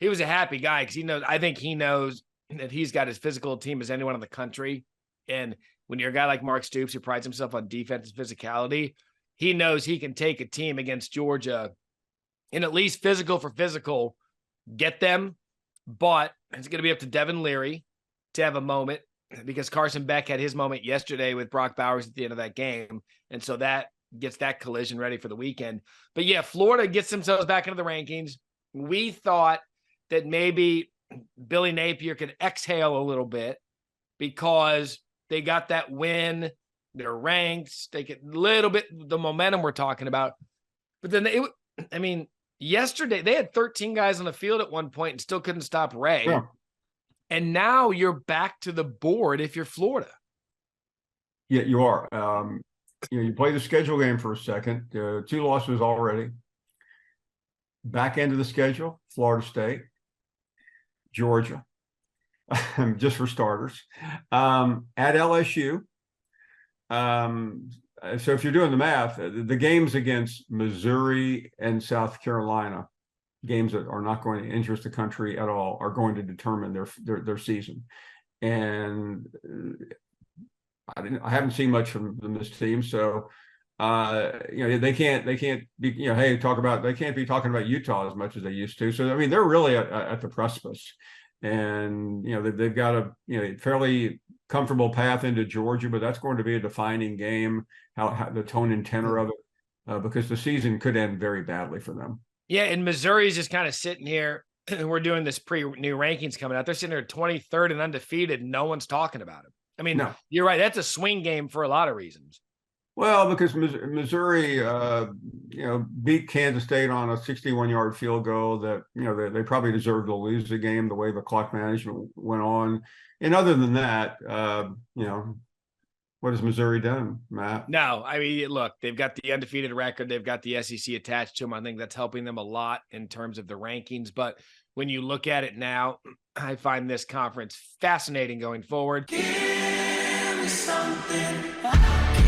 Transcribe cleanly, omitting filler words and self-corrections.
he was a happy guy because I think he knows that he's got as physical a team as anyone in the country. And when you're a guy like Mark Stoops, who prides himself on defense and physicality, he knows he can take a team against Georgia and at least physical for physical, get them. But it's going to be up to Devin Leary to have a moment because Carson Beck had his moment yesterday with Brock Bowers at the end of that game. And so that gets that collision ready for the weekend. But yeah, Florida gets themselves back into the rankings. We thought that maybe Billy Napier could exhale a little bit because they got that win. They're ranked. They get a little bit the momentum we're talking about. But then yesterday they had 13 guys on the field at one point and still couldn't stop Ray. Yeah. And now you're back to the board if you're Florida. Yeah, you are. You play the schedule game for a second. 2 losses already. Back end of the schedule, Florida State, Georgia, just for starters, at LSU. So if you're doing the math, the games against Missouri and South Carolina, games that are not going to interest the country at all, are going to determine their season. And I haven't seen much from this team, so they can't be they can't be talking about Utah as much as they used to. So they're really at the precipice, and they've got a fairly comfortable path into Georgia, but that's going to be a defining game. How the tone and tenor of it, because the season could end very badly for them. Yeah, and Missouri's just kind of sitting here. We're doing this pre-new rankings coming out. They're sitting there 23rd and undefeated. No one's talking about it. No. You're right. That's a swing game for a lot of reasons. Well, because Missouri, beat Kansas State on a 61-yard field goal that, they probably deserved to lose the game the way the clock management went on. And other than that, what has Missouri done, Matt? No, look, they've got the undefeated record. They've got the SEC attached to them. I think that's helping them a lot in terms of the rankings. But when you look at it now, I find this conference fascinating going forward. Give me something.